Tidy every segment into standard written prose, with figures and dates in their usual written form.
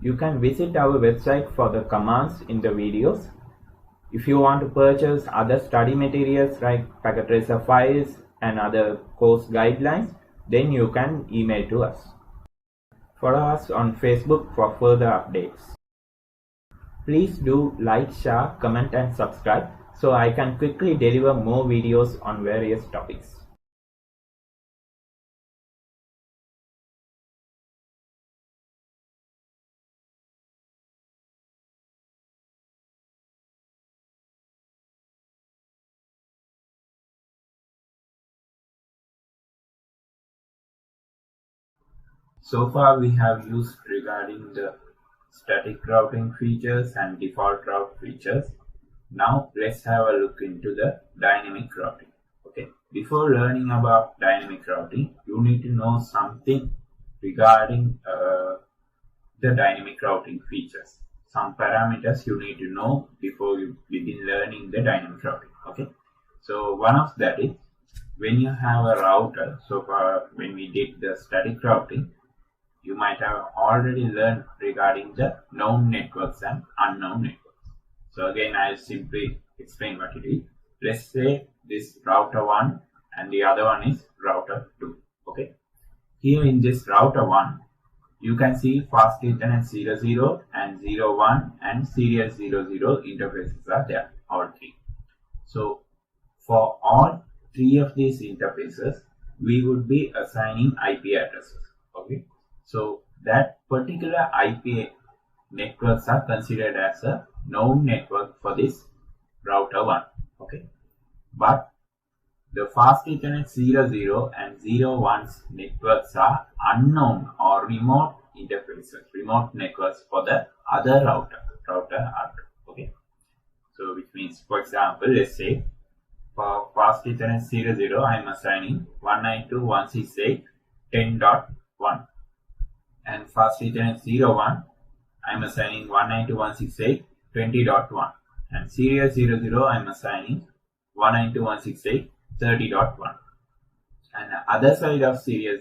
You can visit our website for the commands in the videos. If you want to purchase other study materials like packet tracer files and other course guidelines, then you can email to us. Follow us on Facebook for further updates. Please do like, share, comment and subscribe so I can quickly deliver more videos on various topics. So far we have used regarding the static routing features and default route features. Now let's have a look into the dynamic routing. Okay, before learning about dynamic routing, you need to know something regarding the dynamic routing features. Some parameters you need to know before you begin learning the dynamic routing. Okay, so one of that is when you have a router. So far when we did the static routing, you might have already learned regarding the known networks and unknown networks. So again, I'll simply explain what it is. Let's say this router 1 and the other one is router 2. Okay. Here in this router 1, you can see fast Ethernet 00 and 01 and serial 00 interfaces are there, all three. So for all three of these interfaces, we would be assigning IP addresses. Okay. So that particular IP networks are considered as a known network for this router 1. Okay, but the fast Ethernet 00 and 01's networks are unknown or remote interfaces, remote networks for the other router R2. Okay, so which means, for example, let's say for fast Ethernet 00, I am assigning 192.168.10.1. and fast Ethernet 01, I am assigning 192.168.20.1, and serial 00 I am assigning 192.168.30.1, and the other side of serial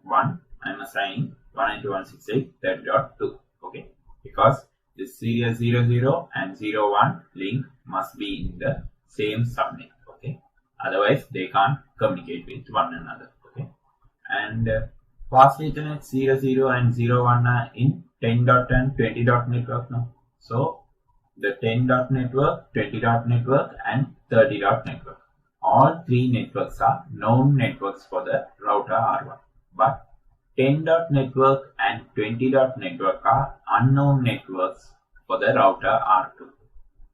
01 I am assigning 192.168.30.2. Okay, because the serial 00 and 01 link must be in the same subnet. Okay, otherwise they can't communicate with one another. Okay, and fast Ethernet 00 and 01 are in 10.0 and 20.0 network now. So the 10.0 network, 20.0 network and 30.0 network. All three networks are known networks for the router R1. But 10.0 network and 20.0 network are unknown networks for the router R2.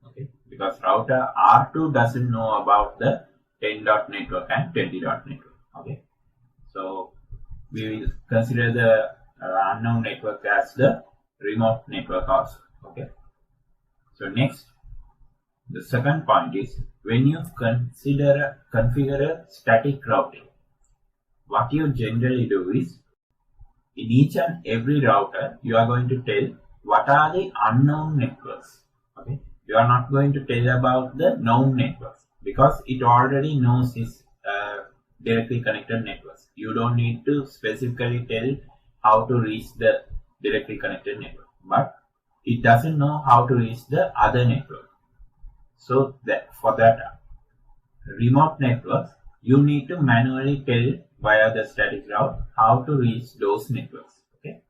Okay, because router R2 doesn't know about the 10.0 network and 20.0 network. Okay, so we will consider the unknown network as the remote network also. Okay, so next, the second point is when you configure a static routing, what you generally do is in each and every router you are going to tell what are the unknown networks. Okay, you are not going to tell about the known networks because it already knows its directly connected networks. You don't need to specifically tell how to reach the directly connected network, but it doesn't know how to reach the other network. So that for that remote networks, you need to manually tell via the static route how to reach those networks. Okay,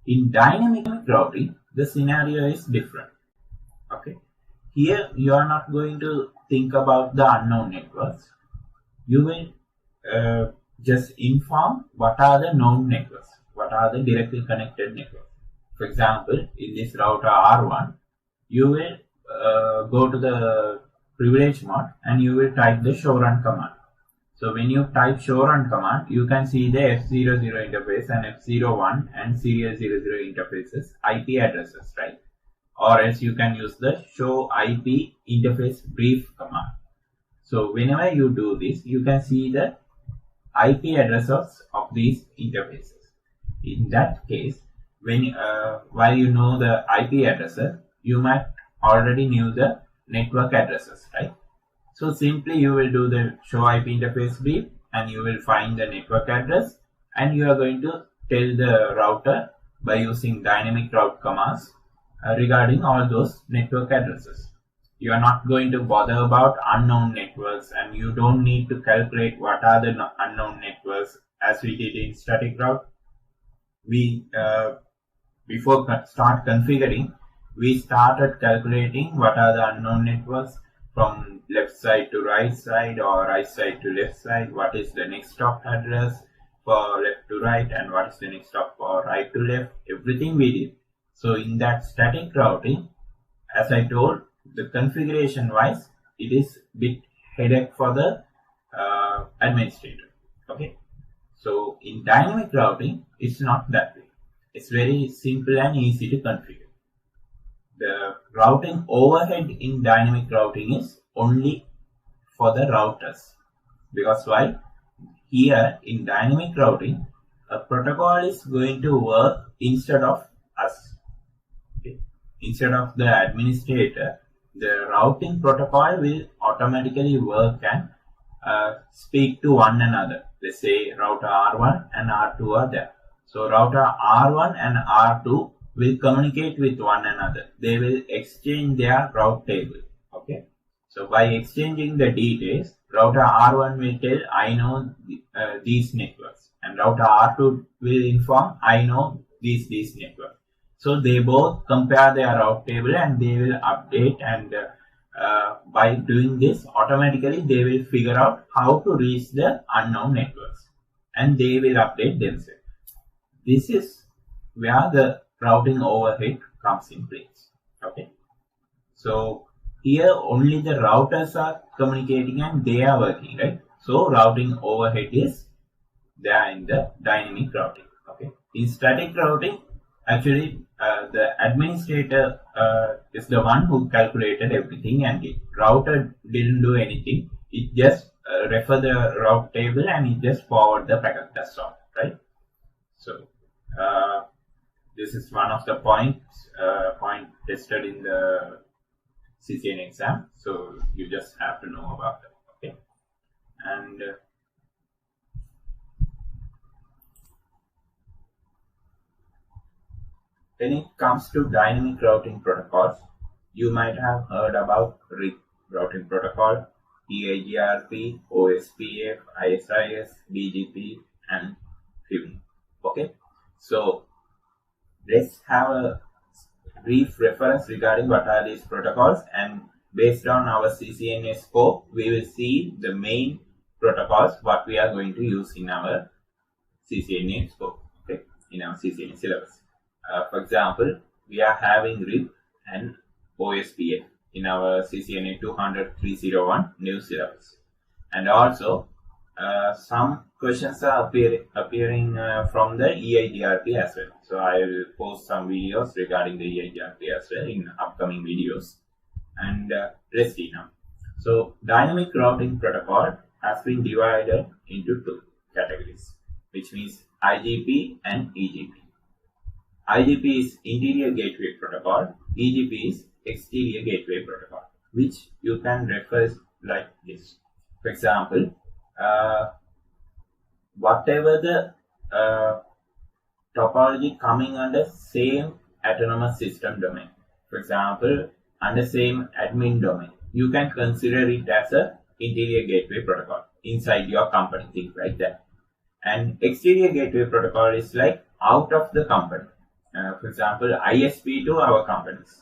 in dynamic routing, the scenario is different. Okay, here you are not going to think about the unknown networks. You will just inform what are the known networks, what are the directly connected networks. For example, in this router R1, you will go to the privilege mode and you will type the show run command. So when you type show run command, you can see the F00 interface and F01 and serial 00 interfaces IP addresses, right? Or else you can use the show IP interface brief command. So whenever you do this, you can see the IP addresses of these interfaces. In that case, when while you know the IP addresses, you might already knew the network addresses, right? So simply you will do the show IP interface brief and you will find the network address and you are going to tell the router by using dynamic route commands regarding all those network addresses. You are not going to bother about unknown networks, and you don't need to calculate what are the unknown networks as we did in static route. We before start configuring, we started calculating what are the unknown networks from left side to right side or right side to left side, what is the next stop address for left to right and what is the next stop for right to left, everything we did. So in that static routing, as I told, the configuration wise, it is bit headache for the administrator. Okay, so in dynamic routing, it's not that way. It's very simple and easy to configure. The routing overhead in dynamic routing is only for the routers, because why? Here in dynamic routing, a protocol is going to work instead of us. Okay? Instead of the administrator, the routing protocol will automatically work and speak to one another. Let's say router R1 and R2 are there. So router R1 and R2 will communicate with one another. They will exchange their route table. Okay. So by exchanging the details, router R1 will tell, I know these networks, and router R2 will inform, I know these networks. So they both compare their route table and they will update, and by doing this, automatically they will figure out how to reach the unknown networks and they will update themselves. This is where the routing overhead comes in place. Okay. So here only the routers are communicating and they are working, right? So routing overhead is there in the dynamic routing. Okay. In static routing, actually the administrator is the one who calculated everything, and the router didn't do anything. It just refer the route table and it just forward the packet. That's all, right? So this is one of the point tested in the CCNA exam. So you just have to know about it. Okay, and when it comes to dynamic routing protocols, you might have heard about RIP routing protocol, EIGRP, OSPF, ISIS, BGP, and FIM. Okay, so let's have a brief reference regarding what are these protocols, and based on our CCNA scope, we will see the main protocols what we are going to use in our CCNA scope, okay, in our CCNA syllabus. For example, we are having RIP and OSPF in our CCNA 200-301 new syllabus, and also some questions are appearing from the EIGRP as well. So I will post some videos regarding the EIGRP as well in upcoming videos. And let's see now. So dynamic routing protocol has been divided into two categories, which means IGP and EGP. IGP is Interior Gateway Protocol, EGP is Exterior Gateway Protocol, which you can refer like this. For example, whatever the topology coming under same autonomous system domain, for example, under same admin domain, you can consider it as a interior gateway protocol inside your company, things like that. And exterior gateway protocol is like out of the company. For example, ISP to our companies.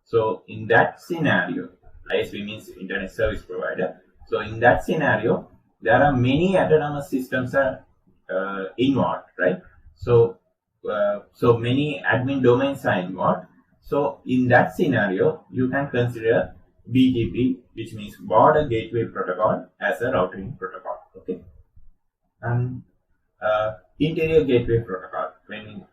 So in that scenario, ISP means Internet Service Provider. So in that scenario, there are many autonomous systems are involved, right? So many admin domains are involved. So in that scenario, you can consider BGP, which means Border Gateway Protocol, as a routing protocol. Okay, and Interior Gateway Protocol. When you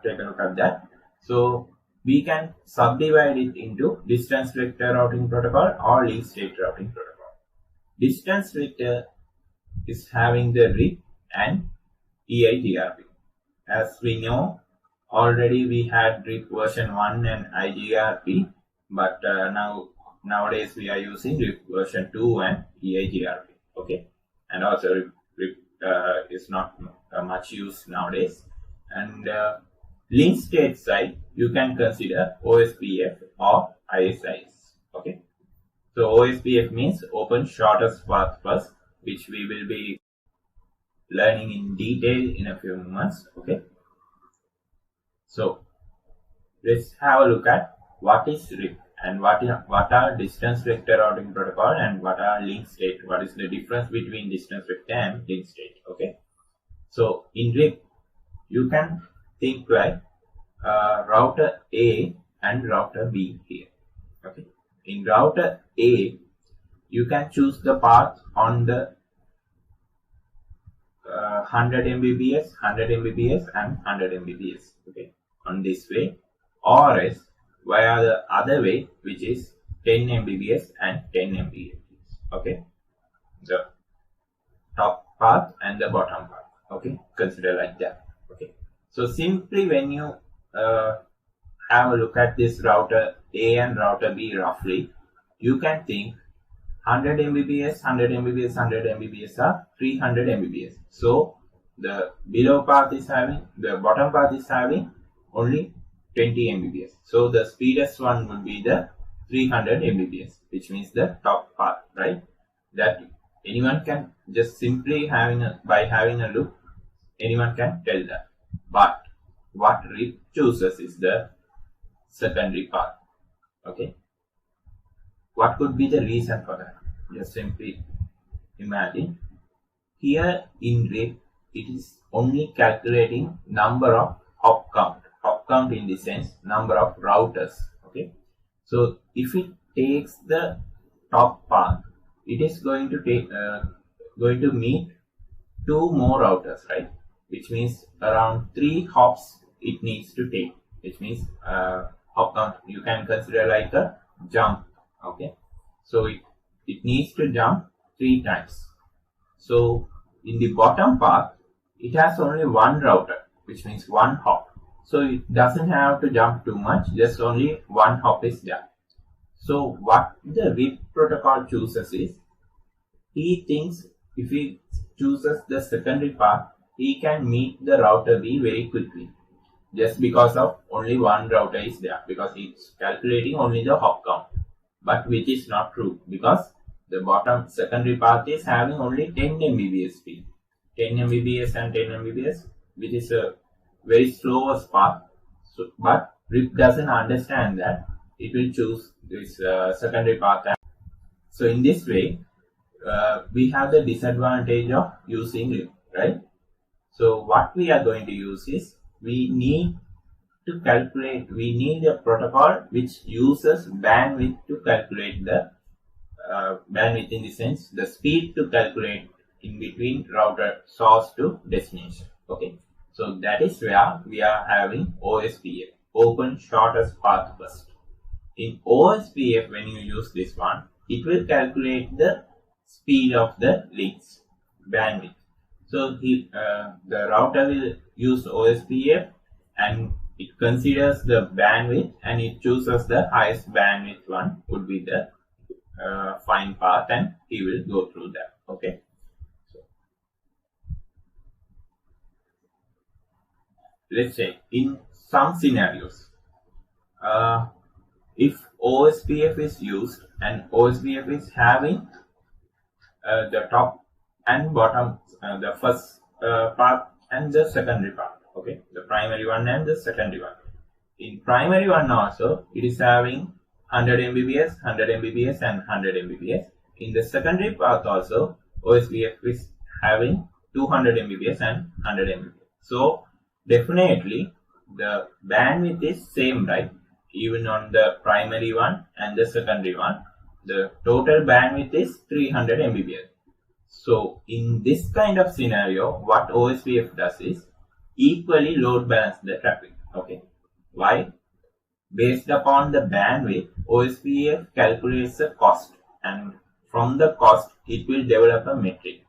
take a look at that, so we can subdivide it into Distance Vector Routing Protocol or Link State Routing Protocol. Distance Vector is having the RIP and EIGRP. As we know, already we had RIP version 1 and IGRP, but nowadays we are using RIP version 2 and EIGRP. Okay, and also RIP is not much used nowadays. And link state side, you can consider OSPF or ISIS. Okay. So OSPF means Open Shortest Path First, which we will be learning in detail in a few months. Okay. So let's have a look at what is RIP and what are distance vector routing protocol and what are link state. What is the difference between distance vector and link state? Okay. So in RIP, you can think like router A and router B here. Okay. In router A, you can choose the path on the 100 Mbps, 100 Mbps and 100 Mbps. Okay. On this way, or else via the other way, which is 10 Mbps and 10 Mbps. Okay. The top path and the bottom path. Okay. Consider like that. Okay. So simply when you have a look at this router A and router B roughly, you can think 100 Mbps, 100 Mbps, 100 Mbps are 300 Mbps. So the below path is having, the bottom path is having only 20 Mbps. So the speedest one would be the 300 Mbps, which means the top path, right? That anyone can just simply by having a look, anyone can tell that. But what RIP chooses is the secondary path. Okay. What could be the reason for that? Just simply imagine here in RIP, it is only calculating number of hop count. Hop count in the sense number of routers. Okay. So if it takes the top path, it is going to meet 2 more routers, right? Which means around 3 hops it needs to take. Which means hop count you can consider like a jump. Okay. So it needs to jump 3 times. So in the bottom path, it has only 1 router, which means 1 hop. So it doesn't have to jump too much, just only 1 hop is done. So what the RIP protocol chooses is, he thinks if he chooses the secondary path, he can meet the router B very quickly. Just because of only 1 router is there, because it's calculating only the hop count. But which is not true, because the bottom secondary path is having only 10 Mbps speed. 10 Mbps and 10 Mbps, which is a very slowest path. So, but RIP doesn't understand that. It will choose this secondary path. So in this way, we have the disadvantage of using RIP, right? So what we are going to use is, we need a protocol which uses bandwidth to calculate the bandwidth in the sense the speed to calculate in between router source to destination. Okay. So that is where we are having OSPF, Open Shortest Path First. In OSPF, when you use this one, it will calculate the speed of the links, bandwidth. So the router will use OSPF and it considers the bandwidth and it chooses the highest bandwidth one would be the fine path, and he will go through that. Okay. So let's say in some scenarios, if OSPF is used and OSPF is having the top and bottom, the first path and the secondary path. Okay, the primary one and the secondary one. In primary one also, it is having 100 Mbps, 100 Mbps and 100 Mbps. In the secondary path also, OSPF is having 200 Mbps and 100 Mbps. So definitely the bandwidth is same, right? Even on the primary one and the secondary one, the total bandwidth is 300 Mbps. So in this kind of scenario, what OSPF does is equally load balance the traffic. Okay. Why? Based upon the bandwidth, OSPF calculates the cost, and from the cost, it will develop a metric.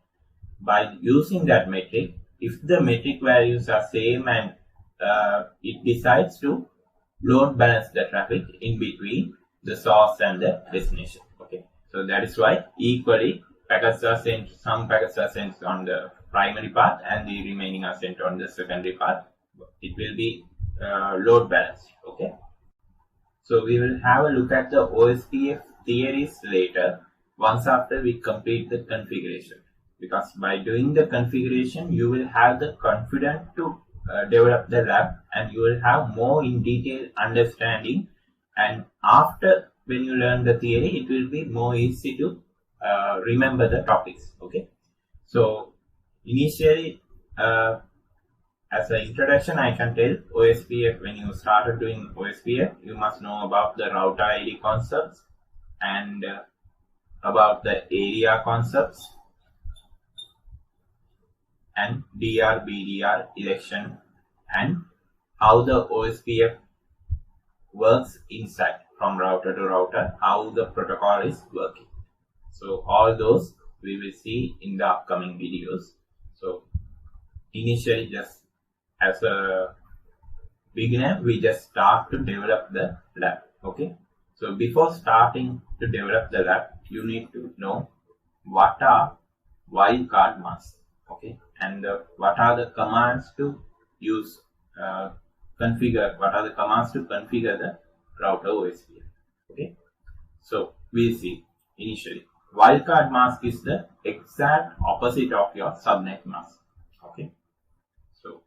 By using that metric, if the metric values are same, and it decides to load balance the traffic in between the source and the destination. Okay. So that is why equally packets are sent, some packets are sent on the primary path and the remaining are sent on the secondary path. It will be load balancing. Okay, so we will have a look at the OSPF theories later, once after we complete the configuration, because by doing the configuration you will have the confidence to develop the lab, and you will have more in detail understanding, and after when you learn the theory it will be more easy to remember the topics. Okay, so initially as an introduction, I can tell OSPF, when you started doing OSPF, you must know about the router ID concepts and about the area concepts and DR, BDR, election, and how the OSPF works inside from router to router, how the protocol is working. So all those we will see in the upcoming videos. So initially, just as a beginner, we just start to develop the lab. Okay, so before starting to develop the lab, you need to know what are wildcard masks. Okay, and what are the commands to use, configure, what are the commands to configure the router OSPF. Okay, so we'll see. Initially, wildcard mask is the exact opposite of your subnet mask. Okay, so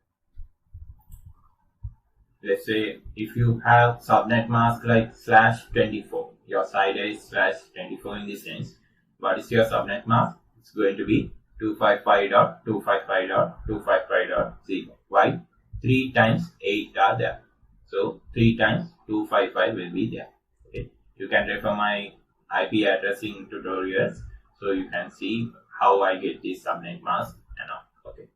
let's say if you have subnet mask like /24, your side is /24 in this sense. What is your subnet mask? It's going to be 255.255.255.0. Why? 3 times 8 are there. So 3 times 255 will be there. Okay, you can refer my IP addressing tutorials, so you can see how I get this subnet mask and all. Okay,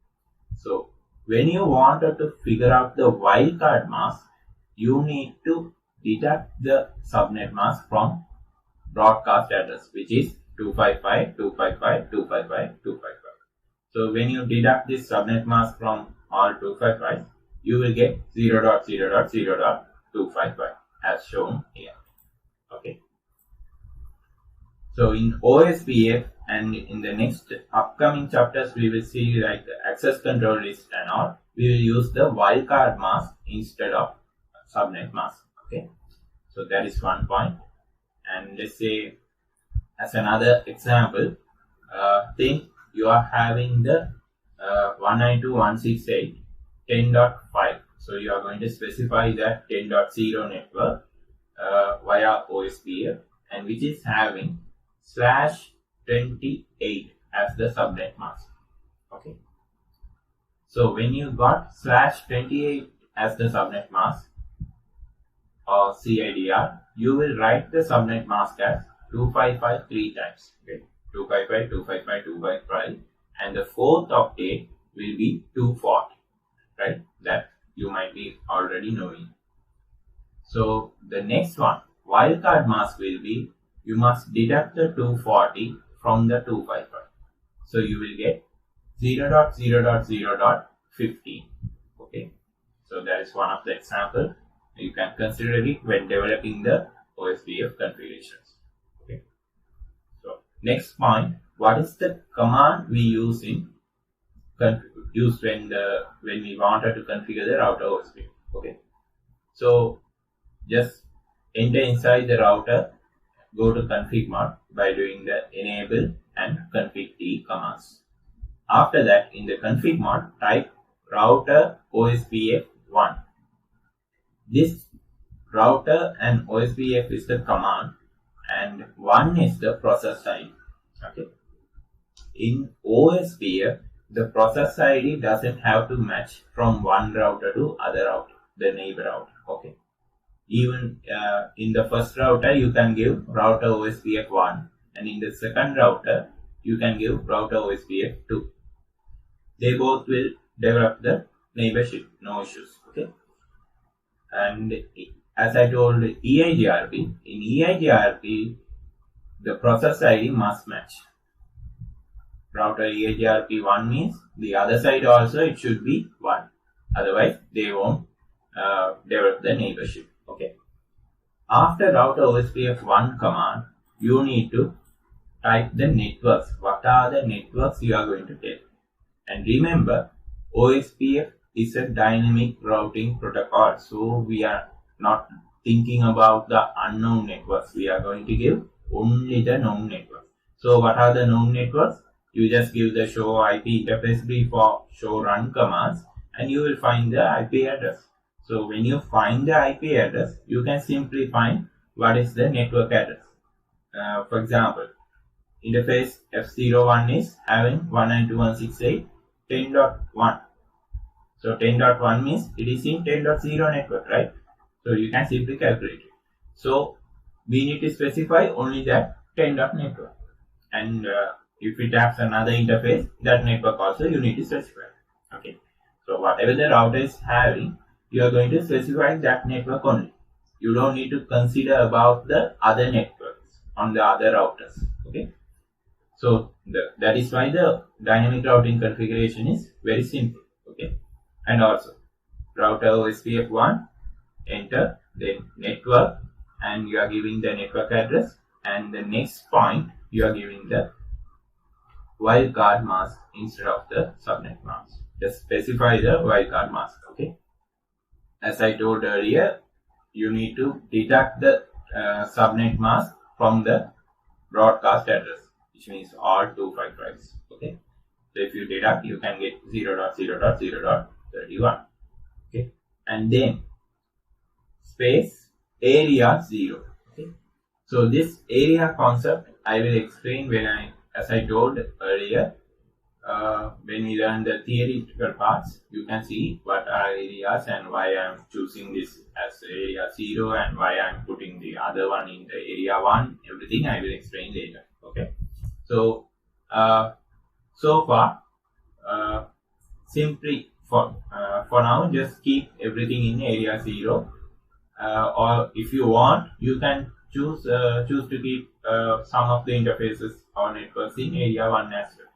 so when you wanted to figure out the wildcard mask, you need to deduct the subnet mask from broadcast address, which is 255.255.255.255. So when you deduct this subnet mask from all 255s, you will get 0.0.0.255 as shown here. Okay. So in OSPF and in the next upcoming chapters, we will see like the access control list and all. We will use the wildcard mask instead of subnet mask. Okay, so that is one point. And let's say as another example, think you are having the 192.168.10.5. So you are going to specify that 10.0 network via OSPF, and which is having /28 as the subnet mask. Okay, so when you got /28 as the subnet mask or CIDR, you will write the subnet mask as 255 3 times. Okay, 255, 255, 255, and the fourth octet will be 240. Right, that you might be already knowing. So the next one, wildcard mask, will be you must deduct the 240 from the 255. So you will get 0.0.0.15. Okay, so that is one of the examples. You can consider it when developing the OSPF configurations. Okay, so next point, what is the command we use in when we wanted to configure the router OSPF? Okay, so just enter inside the router, go to config mode by doing the enable and config t commands. After that, in the config mode, type router OSPF 1. This router and OSPF is the command, and 1 is the process ID. Okay, in OSPF, the process ID doesn't have to match from one router to other router, the neighbor router. Okay, even in the first router you can give router OSPF 1, and in the second router you can give router OSPF 2. They both will develop the neighborship, no issues. Okay, and as I told EIGRP, in EIGRP the process ID must match. Router EIGRP 1 means the other side also it should be 1, otherwise they won't develop the neighborship. Okay, after router OSPF 1 command, you need to type the networks. What are the networks you are going to take? And remember, OSPF is a dynamic routing protocol. So we are not thinking about the unknown networks. We are going to give only the known networks. So what are the known networks? You just give the show IP interface brief or show run commands and you will find the IP address. So when you find the IP address, you can simply find what is the network address. For example, interface F01 is having 192.168.10.1. So 10.1 means it is in 10.0 network, right? So you can simply calculate it. So we need to specify only that 10. network. And if it has another interface, that network also you need to specify. Okay. So whatever the router is having, you are going to specify that network only. You don't need to consider about the other networks on the other routers. Okay. So that is why the dynamic routing configuration is very simple. Okay. And also router OSPF1, enter the network, and you are giving the network address, and the next point you are giving the wildcard mask instead of the subnet mask. Just specify the wildcard mask. Okay. As I told earlier, you need to deduct the subnet mask from the broadcast address, which means all 255s. Okay. So if you deduct, you can get 0.0.0.31. Okay. And then space area 0. Okay. So this area concept I will explain as I told earlier, when we learn the theoretical parts, you can see what are areas and why I am choosing this as area 0 and why I am putting the other one in the area 1. Everything I will explain later. Okay. So so far, simply for now, just keep everything in area 0. Or if you want, you can choose to keep some of the interfaces or networks in area 1 as well.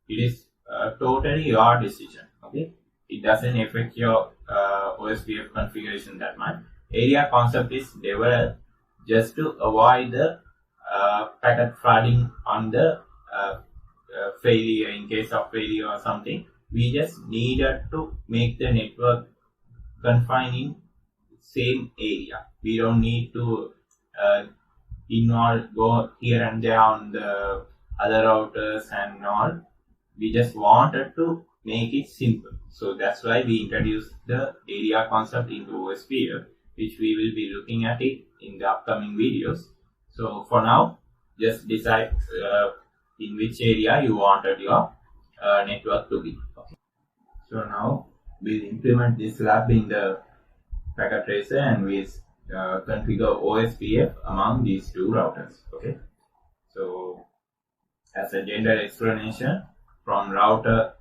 It is totally your decision. Okay, it doesn't affect your OSPF configuration that much. Area concept is developed just to avoid the packet flooding on the failure. In case of failure or something, we just needed to make the network confined in same area. We don't need to go here and there on the other routers and all. We just wanted to make it simple. So that's why we introduced the area concept into OSPF, which we will be looking at it in the upcoming videos. So for now, just decide in which area you wanted your network to be. Okay. So now we'll implement this lab in the packet tracer and we'll configure OSPF among these two routers. Okay. So as a general explanation, from router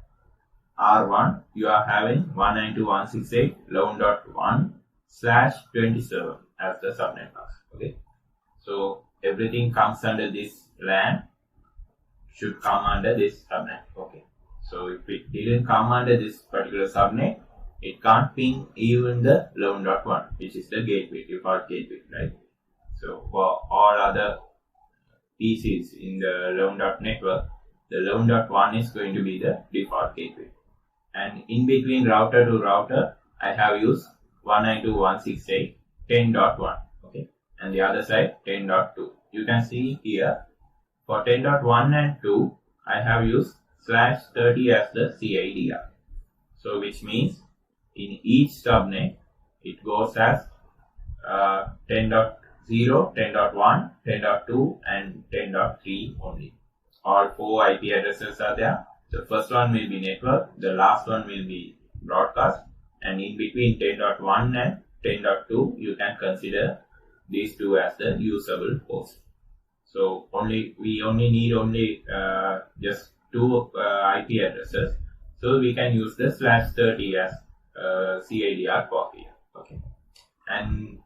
R1, you are having 192.168.11.1/27 as the subnet mask. Okay. So everything comes under this LAN should come under this subnet. Okay. So if it didn't come under this particular subnet, it can't ping even the 11.1, which is the gateway, default gateway, right? So for all other PCs in the 11. network, the 11.1 is going to be the default gateway. And in between router to router, I have used 192.168.10.1. Okay. And the other side 10.2. You can see here for 10.1 and 2, I have used /30 as the CIDR. So which means in each subnet, it goes as 10.0, 10.1, 10.2 and 10.3 only. All 4 IP addresses are there. The first one will be network, the last one will be broadcast, and in between 10.1 and 10.2, you can consider these two as the usable host. So we only need just 2 IP addresses. So we can use the /30 as CIDR for here. Okay. And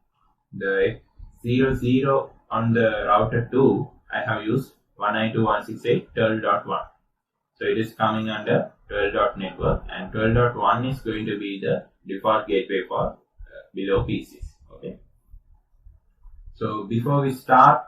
the 00 on the router 2, I have used 192.168.12.1. So it is coming under 12. network, and 12.1 is going to be the default gateway for below PCs. Okay. So before we start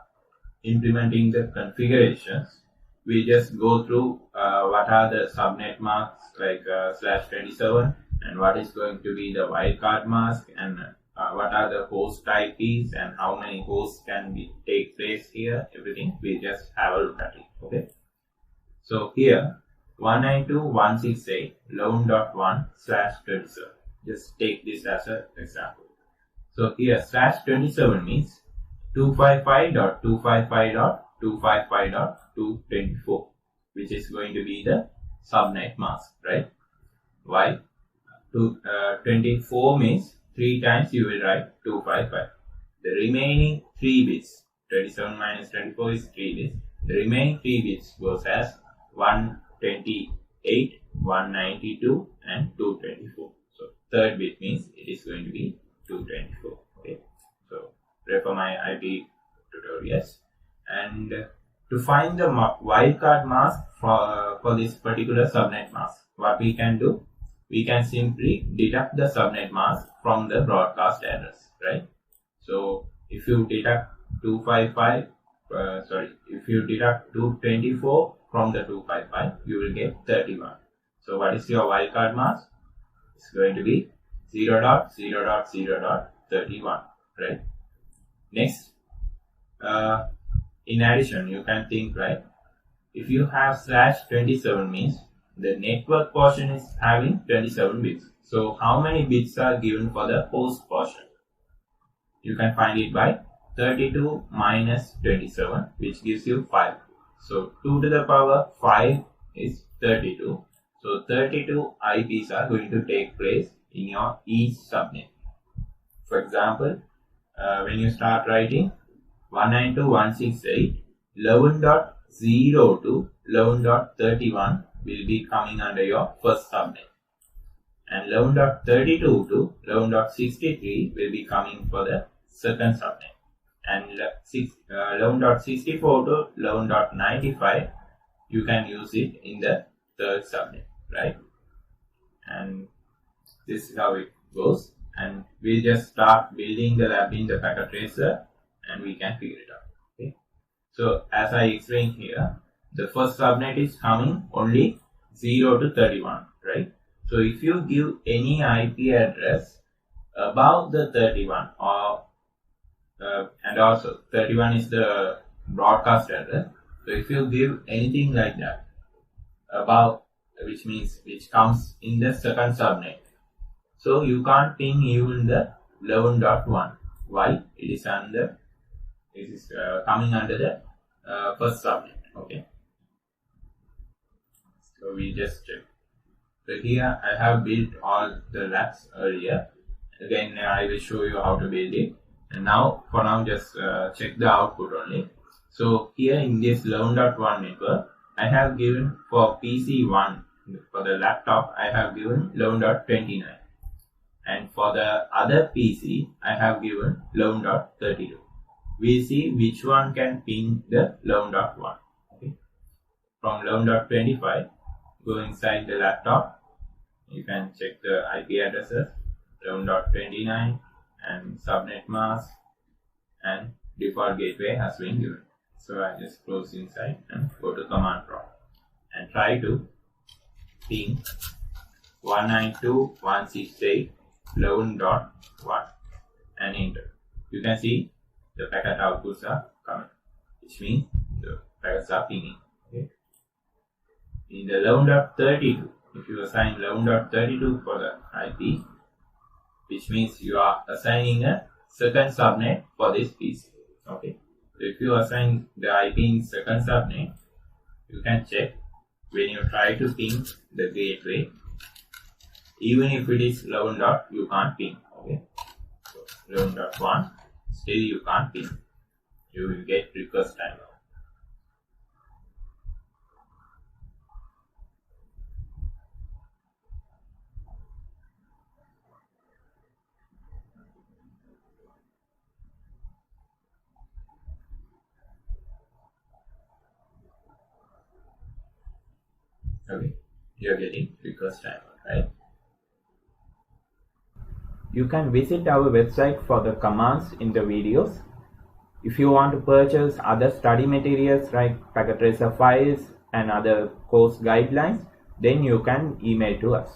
implementing the configurations, we just go through what are the subnet marks like /27, and what is going to be the wildcard mask, and what are the host IPs and how many hosts can take place here. Everything we just have a look at it. Okay. So here 192.168.11.1/27. Just take this as an example. So here /27 means 255.255.255.224, which is going to be the subnet mask, right? Why? 24 means 3 times you will write 255. The remaining 3 bits, 27 minus 24 is 3 bits. The remaining 3 bits goes as 128, 192 and 224. So third bit means it is going to be 224. Okay. So refer my IP tutorials. And to find the wildcard mask for this particular subnet mask, what we can do? We can simply deduct the subnet mask from the broadcast address, right? So if you deduct 224 from the 255, you will get 31. So what is your wildcard mask? It's going to be 0.0.0.31, right? Next, in addition, you can think, right? If you have /27 means the network portion is having 27 bits. So how many bits are given for the host portion? You can find it by 32 minus 27, which gives you 5. So 2 to the power 5 is 32. So 32 IPs are going to take place in your each subnet. For example, when you start writing 192.168.11.0 to 11.31 will be coming under your first subnet, and 11.32 to 11.63 will be coming for the second subnet, and 11.64 to 11.95 you can use it in the third subnet, right? And this is how it goes, and we'll just start building the lab in the packet tracer and we can figure it out. Okay. So as I explained here, the first subnet is coming only 0 to 31, right? So if you give any IP address above the 31, or and also 31 is the broadcast address. So if you give anything like that above, which means which comes in the second subnet, so you can't ping even the 11.1. Why? It is coming under the first subnet. Okay. So we just check. So here I have built all the labs earlier. Again, I will show you how to build it. And now, for now, just check the output only. So here in this 11.1 network, I have given for PC1, for the laptop, I have given 11.29. And for the other PC, I have given 11.32. We'll see which one can ping the 11.1. Okay. From 11.25, go inside the laptop. You can check the IP addresses, 11.29 and subnet mask, and default gateway has been given. So I just close inside and go to command prompt and try to ping 192.168.11.1 and enter. You can see the packet outputs are coming, which means the packets are pinging. Okay. In the 11.32, if you assign 11.32 for the IP, which means you are assigning a second subnet for this PC. Okay. So if you assign the IP in second subnet, you can check when you try to ping the gateway, even if it is 11. You can't ping. Okay. So 11.1, still you can't ping. You will get request timeout. Okay, you're getting request timeout, right? You can visit our website for the commands in the videos. If you want to purchase other study materials like packet tracer files and other course guidelines, then you can email to us.